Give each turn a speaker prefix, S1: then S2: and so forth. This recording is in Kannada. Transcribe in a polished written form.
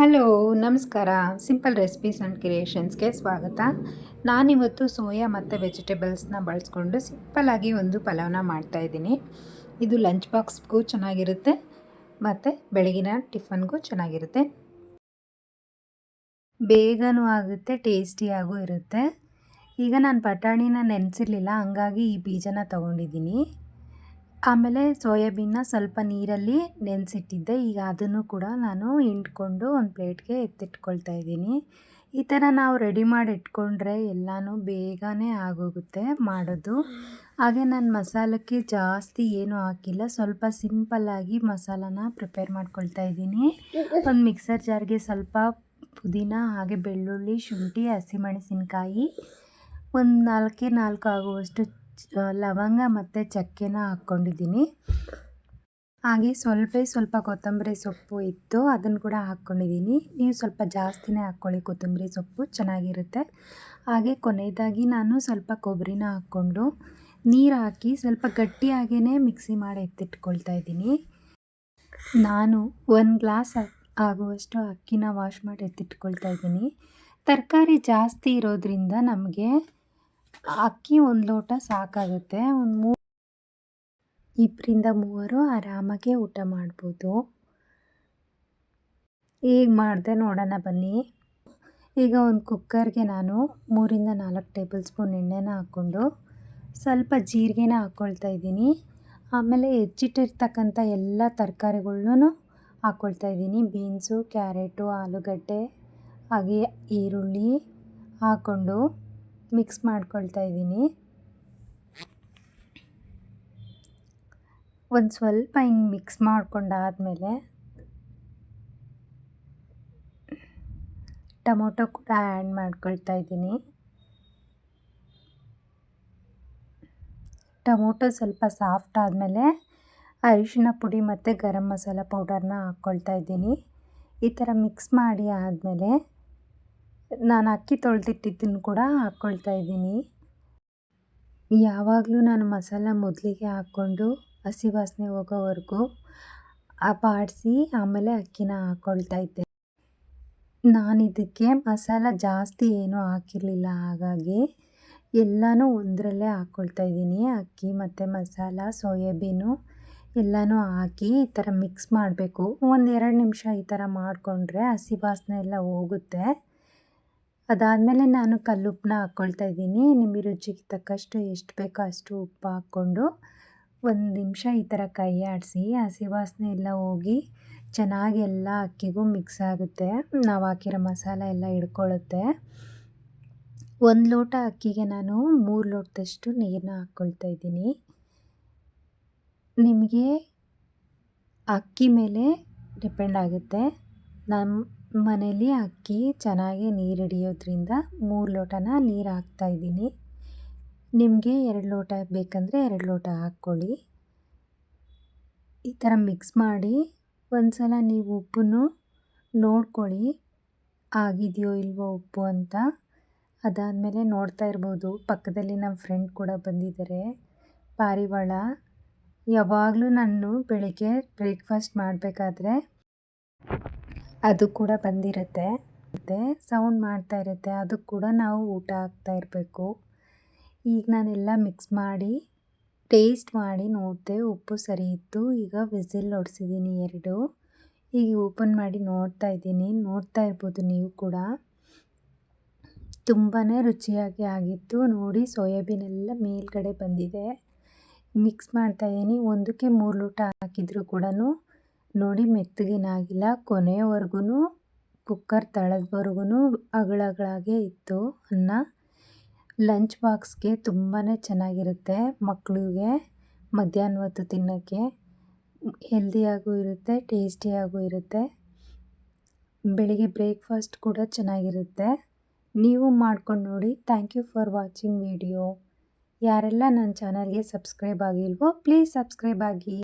S1: ಹಲೋ, ನಮಸ್ಕಾರ. ಸಿಂಪಲ್ ರೆಸಿಪೀಸ್ ಆ್ಯಂಡ್ ಕ್ರಿಯೇಷನ್ಸ್ಗೆ ಸ್ವಾಗತ. ನಾನಿವತ್ತು ಸೋಯಾ ಮತ್ತು ವೆಜಿಟೇಬಲ್ಸ್ನ ಬಳಸ್ಕೊಂಡು ಸಿಂಪಲ್ಲಾಗಿ ಒಂದು ಪಲಾವ್ನ ಮಾಡ್ತಾಯಿದ್ದೀನಿ. ಇದು ಲಂಚ್ ಬಾಕ್ಸ್ಗೂ ಚೆನ್ನಾಗಿರುತ್ತೆ ಮತ್ತು ಬೆಳಗಿನ ಟಿಫನ್ಗೂ ಚೆನ್ನಾಗಿರುತ್ತೆ. ಬೇಗನೂ ಆಗುತ್ತೆ, ಟೇಸ್ಟಿಯಾಗೂ ಇರುತ್ತೆ. ಈಗ ನಾನು ಬಟಾಣಿನ ನೆನೆಸಿರಲಿಲ್ಲ, ಹಂಗಾಗಿ ಈ ಬೀಜನ ತೊಗೊಂಡಿದ್ದೀನಿ. ಆಮೇಲೆ ಸೋಯಾಬೀನ್ನ ಸ್ವಲ್ಪ ನೀರಲ್ಲಿ ನೆನೆಸಿಟ್ಟಿದ್ದೆ. ಈಗ ಅದನ್ನು ಕೂಡ ನಾನು ಹಿಂಡ್ಕೊಂಡು ಒಂದು ಪ್ಲೇಟ್ಗೆ ಎತ್ತಿಟ್ಕೊಳ್ತಾ ಇದ್ದೀನಿ. ಈ ಥರ ನಾವು ರೆಡಿ ಮಾಡಿ ಇಟ್ಕೊಂಡ್ರೆ ಎಲ್ಲನೂ ಬೇಗನೆ ಆಗೋಗುತ್ತೆ ಮಾಡೋದು. ಹಾಗೆ ನಾನು ಮಸಾಲಕ್ಕೆ ಜಾಸ್ತಿ ಏನೂ ಹಾಕಿಲ್ಲ, ಸ್ವಲ್ಪ ಸಿಂಪಲ್ಲಾಗಿ ಮಸಾಲಾನ ಪ್ರಿಪೇರ್ ಮಾಡ್ಕೊಳ್ತಾ ಇದ್ದೀನಿ. ಒಂದು ಮಿಕ್ಸರ್ ಜಾರ್ಗೆ ಸ್ವಲ್ಪ ಪುದೀನ, ಹಾಗೆ ಬೆಳ್ಳುಳ್ಳಿ, ಶುಂಠಿ, ಹಸಿಮೆಣಸಿನ್ಕಾಯಿ, ಒಂದು 4 ಆಗುವಷ್ಟು ಲವಂಗ ಮತ್ತು ಚಕ್ಕೆನ ಹಾಕ್ಕೊಂಡಿದ್ದೀನಿ. ಹಾಗೆ ಸ್ವಲ್ಪ ಕೊತ್ತಂಬರಿ ಸೊಪ್ಪು ಇತ್ತು, ಅದನ್ನು ಕೂಡ ಹಾಕ್ಕೊಂಡಿದ್ದೀನಿ. ನೀವು ಸ್ವಲ್ಪ ಜಾಸ್ತಿನೇ ಹಾಕ್ಕೊಳ್ಳಿ, ಕೊತ್ತಂಬರಿ ಸೊಪ್ಪು ಚೆನ್ನಾಗಿರುತ್ತೆ. ಹಾಗೆ ಕೊನೆಯದಾಗಿ ನಾನು ಸ್ವಲ್ಪ ಕೊಬ್ಬರಿನ ಹಾಕ್ಕೊಂಡು ನೀರು ಹಾಕಿ ಸ್ವಲ್ಪ ಗಟ್ಟಿಯಾಗೇ ಮಿಕ್ಸಿ ಮಾಡಿ ಎತ್ತಿಟ್ಕೊಳ್ತಾ ಇದ್ದೀನಿ. ನಾನು 1 ಗ್ಲಾಸ್ ಆಗುವಷ್ಟು ಅಕ್ಕಿನ ವಾಶ್ ಮಾಡಿ ಎತ್ತಿಟ್ಕೊಳ್ತಾ ಇದ್ದೀನಿ. ತರಕಾರಿ ಜಾಸ್ತಿ ಇರೋದ್ರಿಂದ ನಮಗೆ ಅಕ್ಕಿ 1 ಲೋಟ ಸಾಕಾಗುತ್ತೆ. ಒಂದು 2-3 ಆರಾಮಾಗಿ ಊಟ ಮಾಡ್ಬೋದು. ಹೇಗೆ ಮಾಡಿದೆ ನೋಡೋಣ ಬನ್ನಿ. ಈಗ ಒಂದು ಕುಕ್ಕರ್ಗೆ ನಾನು 3-4 ಟೇಬಲ್ ಸ್ಪೂನ್ ಎಣ್ಣೆನ ಹಾಕ್ಕೊಂಡು ಸ್ವಲ್ಪ ಜೀರಿಗೆನ ಹಾಕ್ಕೊಳ್ತಾ ಇದ್ದೀನಿ. ಆಮೇಲೆ ಹೆಚ್ಚಿಟ್ಟಿರ್ತಕ್ಕಂಥ ಎಲ್ಲ ತರಕಾರಿಗಳ್ನೂ ಹಾಕ್ಕೊಳ್ತಾ ಇದ್ದೀನಿ. ಬೀನ್ಸು, ಕ್ಯಾರೆಟು, ಆಲೂಗಡ್ಡೆ, ಹಾಗೆ ಈರುಳ್ಳಿ ಹಾಕ್ಕೊಂಡು ಮಿಕ್ಸ್ ಮಾಡ್ಕೊಳ್ತಾ ಇದ್ದೀನಿ. ಒಂದು ಸ್ವಲ್ಪ ಹಿಂಗೆ ಮಿಕ್ಸ್ ಮಾಡ್ಕೊಂಡಾದಮೇಲೆ ಟೊಮೊಟೊ ಕೂಡ ಆ್ಯಡ್ ಮಾಡ್ಕೊಳ್ತಾ ಇದ್ದೀನಿ. ಟೊಮೊಟೊ ಸ್ವಲ್ಪ ಸಾಫ್ಟ್ ಆದಮೇಲೆ ಅರಿಶಿಣ ಪುಡಿ ಮತ್ತು ಗರಂ ಮಸಾಲ ಪೌಡರ್ನ ಹಾಕ್ಕೊಳ್ತಾ ಇದ್ದೀನಿ. ಈ ಥರ ಮಿಕ್ಸ್ ಮಾಡಿ ಆದಮೇಲೆ ನಾನು ಅಕ್ಕಿ ತೊಳೆದಿಟ್ಟಿದ್ದನ್ನು ಕೂಡ ಹಾಕ್ಕೊಳ್ತಾ ಇದ್ದೀನಿ. ಯಾವಾಗಲೂ ನಾನು ಮಸಾಲ ಮೊದಲಿಗೆ ಹಾಕ್ಕೊಂಡು ಹಸಿ ವಾಸನೆ ಹೋಗೋವರೆಗೂ ಬಾಡಿಸಿ ಆಮೇಲೆ ಅಕ್ಕಿನ ಹಾಕ್ಕೊಳ್ತಾ ಇದ್ದೆ. ನಾನು ಇದಕ್ಕೆ ಮಸಾಲ ಜಾಸ್ತಿ ಏನೂ ಹಾಕಿರಲಿಲ್ಲ, ಹಾಗಾಗಿ ಎಲ್ಲನೂ ಒಂದರಲ್ಲೇ ಹಾಕ್ಕೊಳ್ತಾ ಇದ್ದೀನಿ. ಅಕ್ಕಿ ಮತ್ತು ಮಸಾಲ, ಸೋಯಾಬೀನು ಎಲ್ಲನೂ ಹಾಕಿ ಈ ಥರ ಮಿಕ್ಸ್ ಮಾಡಬೇಕು. 1-2 ನಿಮಿಷ ಈ ಥರ ಮಾಡಿಕೊಂಡ್ರೆ ಹಸಿ ವಾಸನೆ ಎಲ್ಲ ಹೋಗುತ್ತೆ. ಅದಾದಮೇಲೆ ನಾನು ಕಲ್ಲುಪ್ಪನ್ನ ಹಾಕ್ಕೊಳ್ತಾ ಇದ್ದೀನಿ. ನಿಮ್ಮ ರುಚಿಗೆ ತಕ್ಕಷ್ಟು ಎಷ್ಟು ಬೇಕೋ ಅಷ್ಟು ಉಪ್ಪು ಹಾಕ್ಕೊಂಡು 1 ನಿಮಿಷ ಈ ಥರ ಕೈ ಆಡಿಸಿ ಹಸಿ ವಾಸನೆ ಎಲ್ಲ ಹೋಗಿ ಚೆನ್ನಾಗಿ ಎಲ್ಲ ಅಕ್ಕಿಗೂ ಮಿಕ್ಸ್ ಆಗುತ್ತೆ. ನಾವು ಹಾಕಿರೋ ಮಸಾಲ ಎಲ್ಲ ಹಿಡ್ಕೊಳ್ಳುತ್ತೆ. 1 ಲೋಟ ಅಕ್ಕಿಗೆ ನಾನು 3 ಲೋಟದಷ್ಟು ನೀರನ್ನ ಹಾಕ್ಕೊಳ್ತಾ ಇದ್ದೀನಿ. ನಿಮಗೆ ಅಕ್ಕಿ ಮೇಲೆ ಡಿಪೆಂಡ್ ಆಗುತ್ತೆ. ನಮ್ಮ ಮನೇಲಿ ಅಕ್ಕಿ ಚೆನ್ನಾಗಿ ನೀರು ಹಿಡಿಯೋದ್ರಿಂದ 3 ಲೋಟನ ನೀರು ಹಾಕ್ತಾಯಿದ್ದೀನಿ. ನಿಮಗೆ 2 ಲೋಟ ಬೇಕಂದರೆ 2 ಲೋಟ ಹಾಕ್ಕೊಳ್ಳಿ. ಈ ಥರ ಮಿಕ್ಸ್ ಮಾಡಿ ಒಂದು ಸಲ ನೀವು ಉಪ್ಪನ್ನು ನೋಡ್ಕೊಳ್ಳಿ, ಆಗಿದೆಯೋ ಇಲ್ವೋ ಉಪ್ಪು ಅಂತ. ಅದಾದಮೇಲೆ ನೋಡ್ತಾ ಇರ್ಬೋದು, ಪಕ್ಕದಲ್ಲಿ ನಮ್ಮ ಫ್ರೆಂಡ್ ಕೂಡ ಬಂದಿದ್ದಾರೆ, ಪಾರಿವಾಳ. ಯಾವಾಗಲೂ ನಾನು ಬೆಳಗ್ಗೆ ಬ್ರೇಕ್ಫಾಸ್ಟ್ ಮಾಡಬೇಕಾದ್ರೆ ಅದು ಕೂಡ ಬಂದಿರುತ್ತೆ, ಮತ್ತು ಸೌಂಡ್ ಮಾಡ್ತಾ ಇರುತ್ತೆ. ಅದಕ್ಕೆ ಕೂಡ ನಾವು ಊಟ ಹಾಕ್ತಾ ಇರಬೇಕು. ಈಗ ನಾನೆಲ್ಲ ಮಿಕ್ಸ್ ಮಾಡಿ ಟೇಸ್ಟ್ ಮಾಡಿ ನೋಡಿದೆ, ಉಪ್ಪು ಸರಿ ಇತ್ತು. ಈಗ ವಿಸಿಲ್ ಹೊಡ್ಸಿದ್ದೀನಿ 2. ಈಗ ಓಪನ್ ಮಾಡಿ ನೋಡ್ತಾ ಇದ್ದೀನಿ. ನೋಡ್ತಾ ಇರ್ಬೋದು ನೀವು ಕೂಡ, ತುಂಬಾ ರುಚಿಯಾಗಿ ಆಗಿತ್ತು. ನೋಡಿ, ಸೋಯಾಬೀನ್ ಎಲ್ಲ ಮೇಲ್ಗಡೆ ಬಂದಿದೆ. ಮಿಕ್ಸ್ ಮಾಡ್ತಾಯಿದ್ದೀನಿ. 1ಕ್ಕೆ 3 ಲೋಟ ಹಾಕಿದರೂ ಕೂಡ ನೋಡಿ ಮೆತ್ತಗೇನಾಗಿಲ್ಲ. ಕೊನೆಯವರೆಗೂ ಕುಕ್ಕರ್ ತಳದವರೆಗೂ ಅಗಳಾಗೇ ಇತ್ತು ಅನ್ನ. ಲಂಚ್ ಬಾಕ್ಸ್ಗೆ ತುಂಬಾ ಚೆನ್ನಾಗಿರುತ್ತೆ. ಮಕ್ಕಳಿಗೆ ಮಧ್ಯಾಹ್ನ ಹೊತ್ತು ತಿನ್ನೋಕ್ಕೆ ಹೆಲ್ದಿಯಾಗೂ ಇರುತ್ತೆ, ಟೇಸ್ಟಿಯಾಗೂ ಇರುತ್ತೆ. ಬೆಳಿಗ್ಗೆ ಬ್ರೇಕ್ಫಾಸ್ಟ್ ಕೂಡ ಚೆನ್ನಾಗಿರುತ್ತೆ. ನೀವು ಮಾಡ್ಕೊಂಡು ನೋಡಿ. Thank you for watching video. ಯಾರೆಲ್ಲ ನನ್ನ ಚಾನಲ್ಗೆ ಸಬ್ಸ್ಕ್ರೈಬ್ ಆಗಿಲ್ವೋ ಪ್ಲೀಸ್ ಸಬ್ಸ್ಕ್ರೈಬ್ ಆಗಿ.